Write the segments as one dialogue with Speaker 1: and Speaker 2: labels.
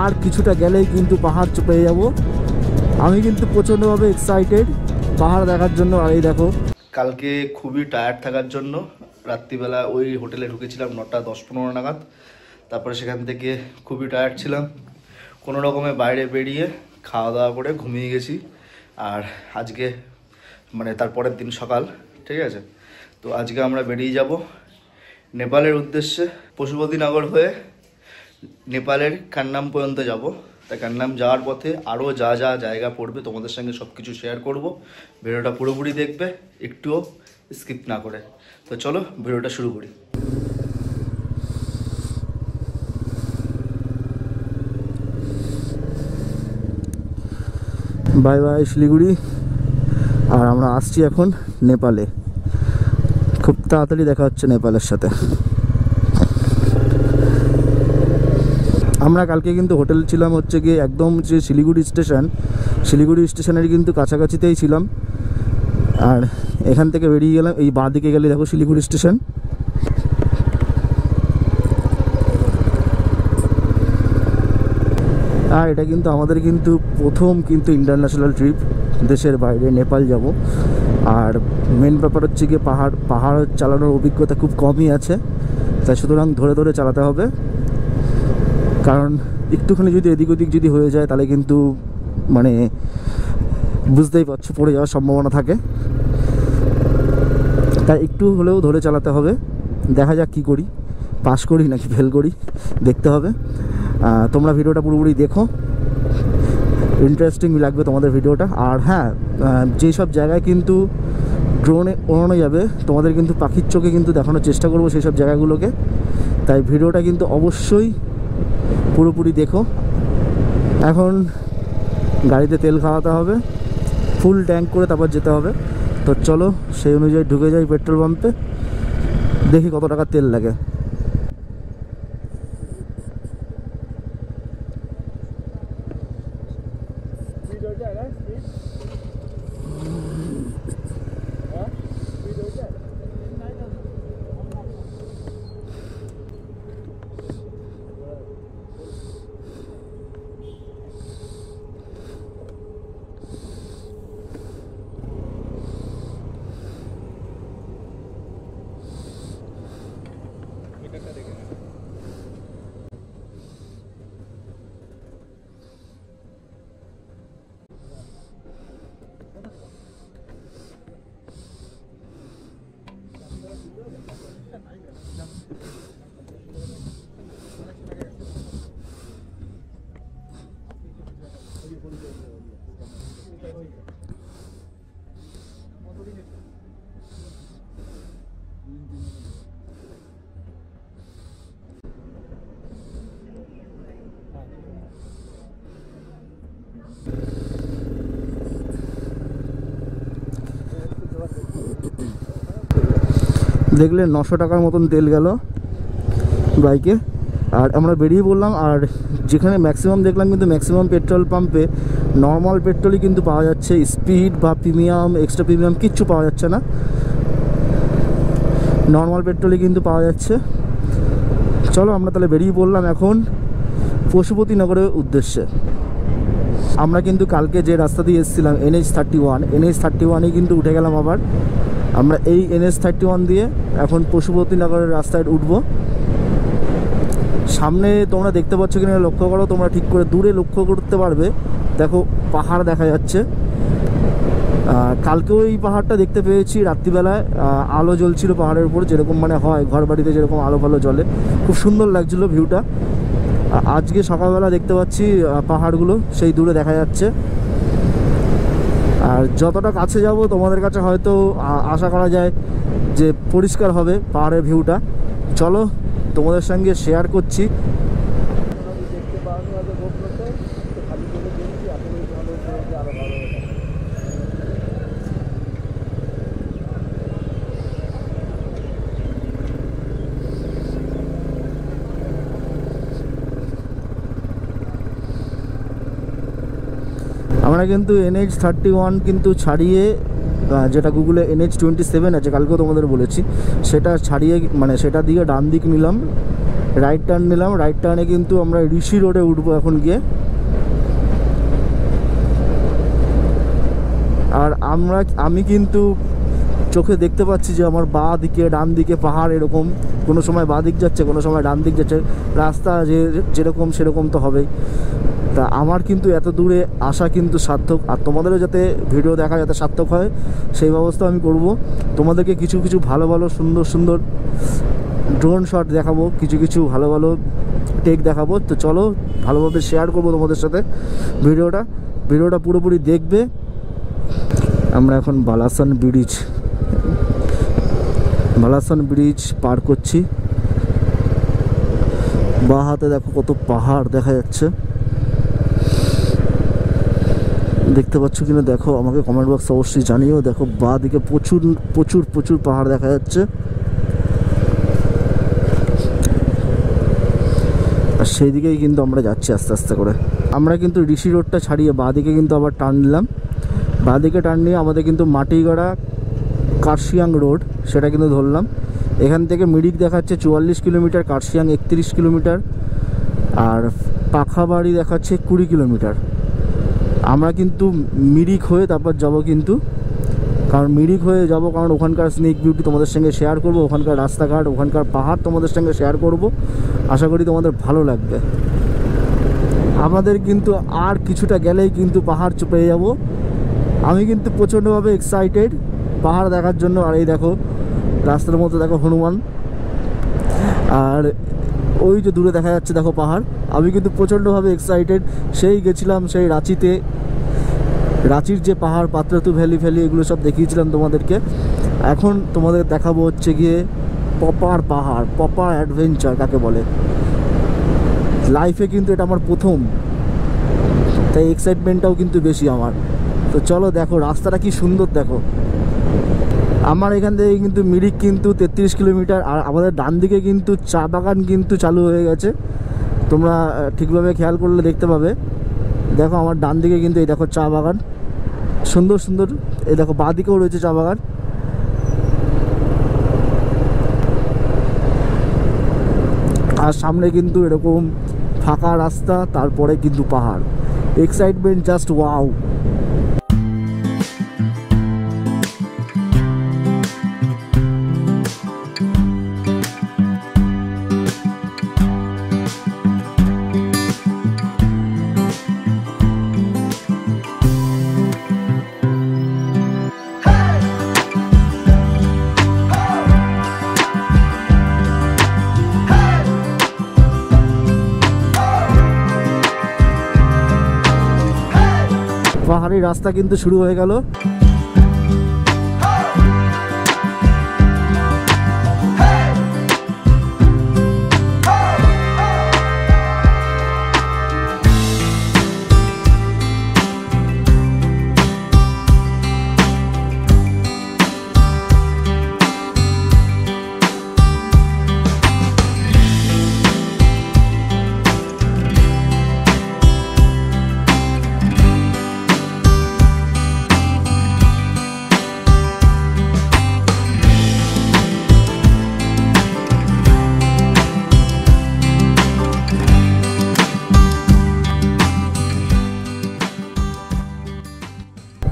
Speaker 1: আর কিছুটা গেলেই কিন্তু পাহাড় পেয়ে যাব। আমি কিন্তু প্রচণ্ডভাবে এক্সাইটেড পাহাড় দেখার জন্য। আর এই দেখো, কালকে খুবই টায়ার্ড থাকার জন্য রাত্রিবেলা ওই হোটেলে ঢুকেছিলাম 9টা 10-15 নাগাদ। তারপরে সেখান থেকে খুবই টায়ার্ড ছিলাম, কোনো রকমে বাইরে বেরিয়ে খাওয়া দাওয়া করে ঘুমিয়ে গেছি। আর আজকে মানে তারপরের দিন সকাল, ঠিক আছে, তো আজকে আমরা বেরিয়ে যাব নেপালের উদ্দেশ্যে। পশুপতিনগর হয়ে নেপালের কান্নাম পর্যন্ত যাব। তাই কান্নাম যাওয়ার পথে আরও যা যা জায়গা পড়বে তোমাদের সঙ্গে সব কিছু শেয়ার করব। ভিডিওটা পুরোপুরি দেখবে, একটুও স্কিপ না করে। তো চলো ভিডিওটা শুরু করি। Bye bye Siliguri. আর আমরা আসছি এখন নেপালে। খুব তাড়াতাড়ি দেখা হচ্ছে নেপালের সাথে। আমরা কালকে কিন্তু হোটেল ছিলাম হচ্ছে গিয়ে একদম যে শিলিগুড়ি স্টেশনের কিন্তু কাছাকাছিতেই ছিলাম। আর এখান থেকে বেরিয়ে গেলাম, এই বাঁ দিকে গেলে দেখো শিলিগুড়ি স্টেশন। আর এটা কিন্তু আমাদের কিন্তু প্রথম কিন্তু ইন্টারন্যাশনাল ট্রিপ, দেশের বাইরে নেপাল যাব। আর মেন ব্যাপার হচ্ছে গিয়ে পাহাড় চালানোর অভিজ্ঞতা খুব কমই আছে, তাই সুতরাং ধরে ধরে চালাতে হবে। কারণ একটুখানি যদি এদিক ওদিক যদি হয়ে যায় তাহলে কিন্তু মানে বুঝতেই পারছো পড়ে যাওয়ার সম্ভাবনা থাকে। তাই একটু হলেও ধরে চালাতে হবে। দেখা যাক কী করি, পাস করি নাকি ফেল করি, দেখতে হবে। তোমরা ভিডিওটা পুরোপুরি দেখো, ইন্টারেস্টিং লাগবে তোমাদের ভিডিওটা। আর হ্যাঁ, যেসব জায়গায় কিন্তু ড্রোনে ওড়ানো যাবে তোমাদের কিন্তু পাখির চোখে কিন্তু দেখানোর চেষ্টা করবো সেই সব জায়গাগুলোকে। তাই ভিডিওটা কিন্তু অবশ্যই পুরোপুরি দেখো। এখন গাড়িতে তেল খাওয়াতে হবে, ফুল ট্যাঙ্ক করে তারপর যেতে হবে। তো চলো সেই অনুযায়ী ঢুকে যাই পেট্রোল পাম্পে, দেখি কত টাকা তেল লাগে। দেখলে 900 টাকার মতন তেল গেল বাইকে। আর আমরা বেরিয়ে পড়লাম। আর যেখানে ম্যাক্সিমাম দেখলাম কিন্তু ম্যাক্সিমাম পেট্রোল পাম্পে নর্মাল পেট্রোলই কিন্তু পাওয়া যাচ্ছে, স্পিড বা প্রিমিয়াম এক্সট্রা প্রিমিয়াম কিচ্ছু পাওয়া যাচ্ছে না, নর্মাল পেট্রোলই কিন্তু পাওয়া যাচ্ছে। চলো আমরা তাহলে বেরিয়ে পড়লাম এখন পশুপতিনগরের উদ্দেশ্যে। আমরা কিন্তু কালকে যে রাস্তা দিয়ে এসেছিলাম NH31 কিন্তু উঠে গেলাম আবার। আমরা এই NH31 দিয়ে এখন পশুপতিনগরের রাস্তায় উঠবো। সামনে তোমরা দেখতে পাচ্ছ কিনা লক্ষ্য করো, তোমরা ঠিক করে দূরে লক্ষ্য করতে পারবে, দেখো পাহাড় দেখা যাচ্ছে। কালকেও এই পাহাড়টা দেখতে পেয়েছি রাত্রিবেলায়, আলো জ্বলছিল পাহাড়ের উপর, যেরকম মানে হয় ঘর বাড়িতে যেরকম আলো ফালো জ্বলে, খুব সুন্দর লাগছিলো ভিউটা। আজকে সকালবেলা দেখতে পাচ্ছি পাহাড়গুলো সেই দূরে দেখা যাচ্ছে। আর যতটা কাছে যাব তোমাদের কাছে হয়তো আশা করা যায় যে পরিষ্কার হবে পাহাড়ের ভিউটা। চলো তোমাদের সঙ্গে শেয়ার করছি। আমরা কিন্তু NH31 কিন্তু ছাড়িয়ে, যেটা গুগলে NH27 আছে, কালকেও তোমাদের বলেছি, সেটা ছাড়িয়ে মানে সেটা দিয়ে ডান দিক নিলাম রাইট টার্ন নিলাম। রাইট টার্নে কিন্তু আমরা ঋষি রোডে উঠবো এখন গিয়ে। আর আমি কিন্তু চোখে দেখতে পাচ্ছি যে আমার বাঁ দিকে ডান দিকে পাহাড়, এরকম কোনো সময় বাঁ দিক যাচ্ছে, কোনো সময় ডান দিক যাচ্ছে। রাস্তা যেরকম সেরকম তো হবেই। তা আমার কিন্তু এত দূরে আসা কিন্তু সার্থক, আর তোমাদেরও যাতে ভিডিও দেখা যাতে সার্থক হয় সেই ব্যবস্থা আমি করব। তোমাদেরকে কিছু কিছু ভালো ভালো সুন্দর সুন্দর ড্রোন শট দেখাবো, কিছু কিছু ভালো ভালো টেক দেখাবো। তো চলো ভালোভাবে শেয়ার করবো তোমাদের সাথে ভিডিওটা পুরোপুরি দেখবে। আমরা এখন বালাসন ব্রিজ পার করছি। বাঁ হাতে দেখো কত পাহাড় দেখা যাচ্ছে, দেখতে পাচ্ছ কিনা দেখো, আমাকে কমেন্ট বক্সে অবশ্যই জানিও। দেখো বাঁ দিকে প্রচুর প্রচুর প্রচুর পাহাড় দেখা যাচ্ছে। আর সেই দিকেই কিন্তু আমরা যাচ্ছি আস্তে আস্তে করে। আমরা কিন্তু ঋষি রোডটা ছাড়িয়ে বাঁ দিকে কিন্তু আবার টার্ন নিলাম। বাঁ দিকে টার্ন নিয়ে আমাদের কিন্তু মাটিগড়া কার্শিয়াং রোড সেটা কিন্তু ধরলাম। এখান থেকে মিরিক দেখাচ্ছে 44 কিলোমিটার, কার্শিয়াং 31 কিলোমিটার, আর পাখাবাড়ি দেখাচ্ছে 20 কিলোমিটার। আমরা কিন্তু মিরিক হয়ে তারপর যাব, কিন্তু কারণ মিরিক হয়ে যাব কারণ ওখানকার স্নেক বিউটি তোমাদের সঙ্গে শেয়ার করব, ওখানকার রাস্তাঘাট, ওখানকার পাহাড় তোমাদের সঙ্গে শেয়ার করব। আশা করি তোমাদের ভালো লাগবে। আমাদের কিন্তু আর কিছুটা গেলেই কিন্তু পাহাড় পেয়ে যাব। আমি কিন্তু প্রচণ্ডভাবে এক্সাইটেড পাহাড় দেখার জন্য। আর এই দেখো রাস্তার মধ্যে দেখো হনুমান, আর ওই যে দূরে দেখা যাচ্ছে দেখো পাহাড়। আমি কিন্তু প্রচণ্ডভাবে এক্সাইটেড। সেই গেছিলাম সেই রাঁচির যে পাহাড়, পাত্রাতু ভ্যালি এগুলো সব দেখিয়েছিলাম তোমাদেরকে। এখন তোমাদের দেখাবো হচ্ছে গিয়ে পপার পাহাড়, পপার অ্যাডভেঞ্চার কাকে বলে। লাইফে কিন্তু এটা আমার প্রথম, তাই এক্সাইটমেন্টটাও কিন্তু বেশি আমার। তো চলো দেখো রাস্তাটা কি সুন্দর দেখো। আমার এখান থেকে কিন্তু মিরিক কিন্তু 33 কিলোমিটার, আর আমাদের ডান দিকে কিন্তু চা বাগান কিন্তু চালু হয়ে গেছে। তোমরা ঠিকভাবে খেয়াল করলে দেখতে পাবে। দেখো আমার ডান দিকে কিন্তু এই দেখো চা বাগান সুন্দর সুন্দর, এই দেখো বাঁ দিকেও রয়েছে চা বাগান। আর সামনে কিন্তু এরকম ফাঁকা রাস্তা, তারপরে কিন্তু পাহাড়। Excitement just wow. পাহাড়ি রাস্তা কিন্তু শুরু হয়ে গেল।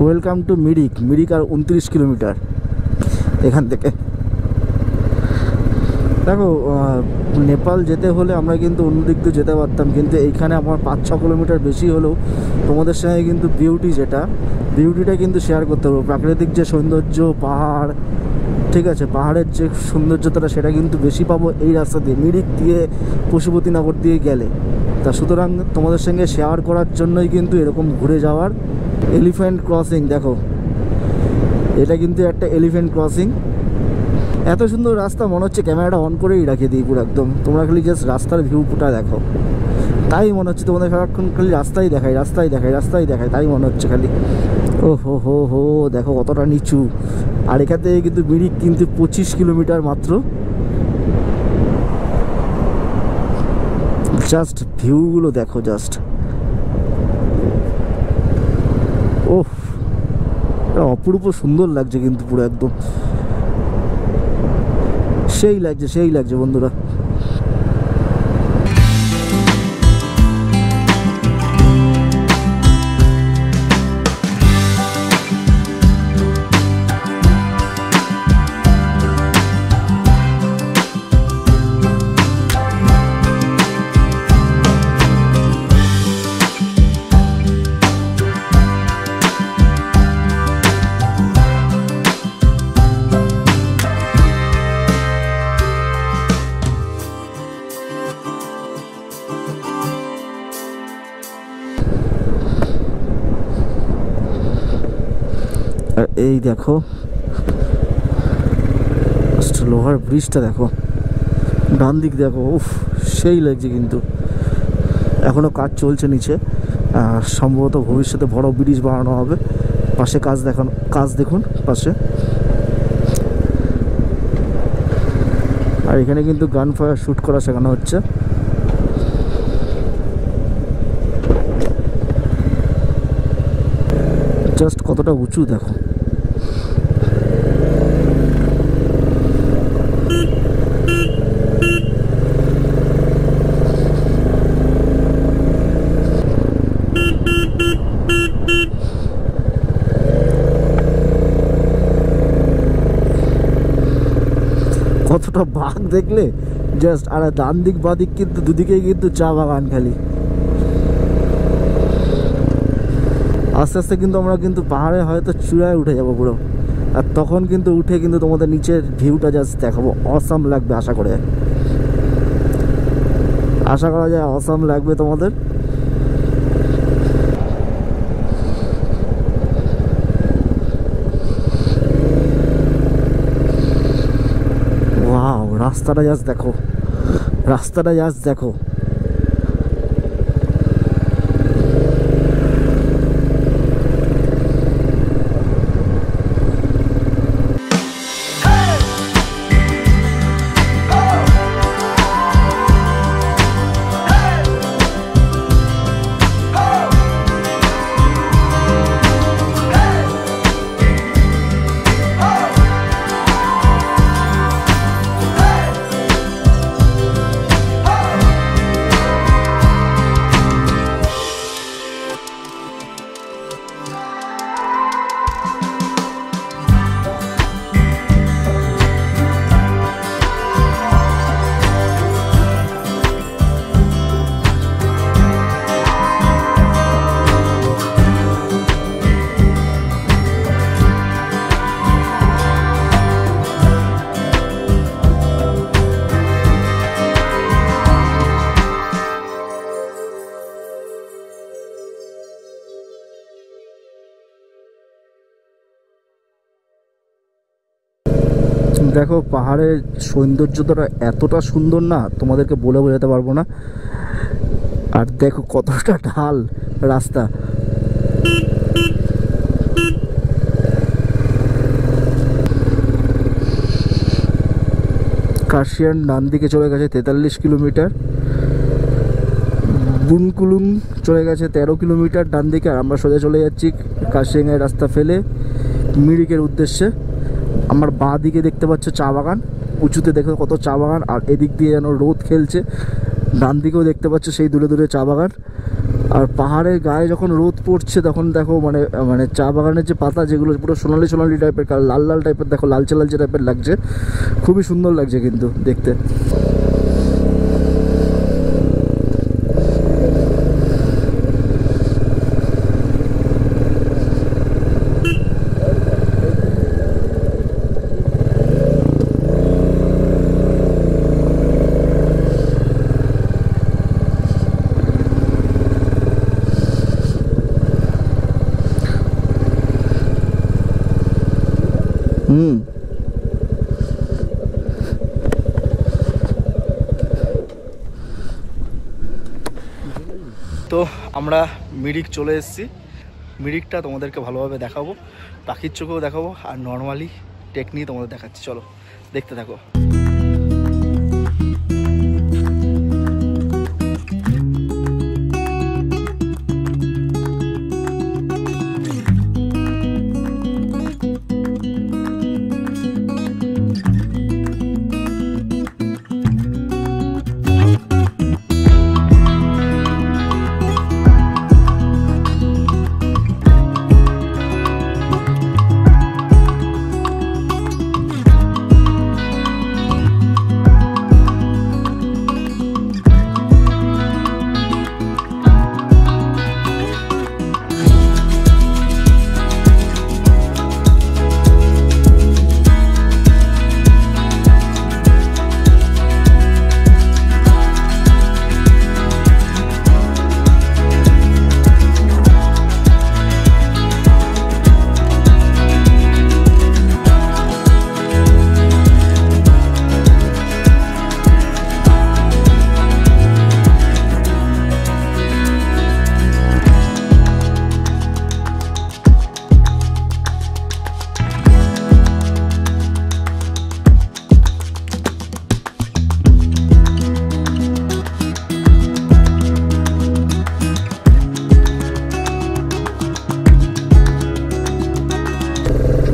Speaker 1: ওয়েলকাম টু মিরিক আর 29 কিলোমিটার এখান থেকে। দেখো নেপাল যেতে হলে আমরা কিন্তু অন্য দিক দিয়ে যেতে পারতাম, কিন্তু এইখানে আমার 5-6 কিলোমিটার বেশি হলেও তোমাদের সঙ্গে কিন্তু বিউটিটা কিন্তু শেয়ার করতে পারবো। প্রাকৃতিক যে সৌন্দর্য, পাহাড়, ঠিক আছে, পাহাড়ের যে সৌন্দর্যতা সেটা কিন্তু বেশি পাবো এই রাস্তা দিয়ে, মিরিক দিয়ে পশুপতিনগর দিয়ে গেলে। তা সুতরাং তোমাদের সঙ্গে শেয়ার করার জন্যই কিন্তু এরকম ঘুরে যাওয়ার। এলিফ্যান্ট ক্রসিং দেখো, এটা কিন্তু একটা এলিফ্যান্ট ক্রসিং। এত সুন্দর রাস্তা, মনে হচ্ছে ক্যামেরাটা অন করেই রাখে দিই পুরো একদম। তোমরা খালি জাস্ট রাস্তার ভিউটা দেখো, তাই মনে হচ্ছে তোমাদের সারাক্ষণ খালি রাস্তাই দেখায়, তাই মনে হচ্ছে খালি। ও হো দেখো কতটা নিচু। আর এখান থেকে কিন্তু মিরিক কিন্তু 25 কিলোমিটার মাত্র। জাস্ট ভিউগুলো দেখো, জাস্ট ওহ অপূর্ব সুন্দর লাগছে কিন্তু পুরো একদম সেই লাগছে বন্ধুরা। আর এই দেখো লোহার ব্রিজটা দেখো, ডান দিক দেখো, উফ সেই লাগছে। কিন্তু এখনো কাজ চলছে নিচে, সম্ভবত ভবিষ্যতে বড় ব্রিজ বানানো হবে। পাশে কাজ দেখুন পাশে। আর এখানে কিন্তু গান ফায়ার শ্যুট করা শেখানো হচ্ছে। জাস্ট কতটা উঁচু দেখো। কতটা বাঘ দেখলে জাস্ট। আর ডান দিক বাঁ দিক কিন্তু দুদিকেই কিন্তু চা বাগান খালি। আস্তে আস্তে কিন্তু আমরা কিন্তু পাহাড়ে হয়তো চূড়ায় উঠে যাবো পুরো। আর তখন কিন্তু উঠে কিন্তু তোমাদের নিচের ভিউটা জাস্ট দেখাবো। অসাম লাগবে আশা করা যায় অসাম লাগবে তোমাদের। ওয়াও, রাস্তাটা জাস্ট দেখো। দেখো পাহাড়ের সৌন্দর্যটা এতটা সুন্দর না, তোমাদেরকে বলে বোঝাতে পারবো না। আর দেখো কতটা ঢাল রাস্তা। কার্শিয়াং ডান দিকে চলে গেছে 43 কিলোমিটার, বুনকুলুং চলে গেছে 13 কিলোমিটার ডান দিকে। আর আমরা সোজা চলে যাচ্ছি কার্শিয়াংয়ের রাস্তা ফেলে মিরিকের উদ্দেশ্যে। আমার বাঁ দিকে দেখতে পাচ্ছ চা বাগান, উঁচুতে দেখো কত চা বাগান। আর এদিক দিয়ে যেন রোদ খেলছে। ডান দিকেও দেখতে পাচ্ছ সেই দূরে দূরে চা বাগান। আর পাহাড়ের গায়ে যখন রোদ পড়ছে তখন দেখো মানে চা বাগানের যে পাতা, যেগুলো পুরো সোনালি সোনালি টাইপের, লাল লাল টাইপের, দেখো লালচে লালচে টাইপের লাগছে। খুবই সুন্দর লাগছে কিন্তু দেখতে। তো আমরা মিরিক চলে এসেছি। মিরিকটা তোমাদেরকে ভালোভাবে দেখাবো, পাখির চোখেও দেখাবো, আর নর্মালি টেকনিক তোমাদের দেখাচ্ছি। চলো দেখতে থাকো।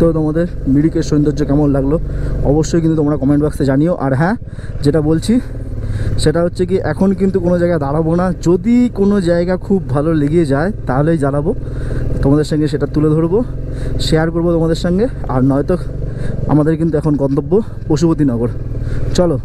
Speaker 1: তো তোমাদের মিরিকের সৌন্দর্য কেমন লাগলো অবশ্যই কিন্তু তোমরা কমেন্ট বক্সে জানিও। আর হ্যাঁ, যেটা বলছি সেটা হচ্ছে কি, এখন কিন্তু কোনো জায়গায় দাঁড়াবো না, যদি কোনো জায়গা খুব ভালো লেগে যায় তাহলেই দাঁড়াবো, তোমাদের সঙ্গে সেটা তুলে ধরবো, শেয়ার করবো তোমাদের সঙ্গে। আর নয়তো আমাদের কিন্তু এখন গন্তব্য পশুপতিনগর। চলো।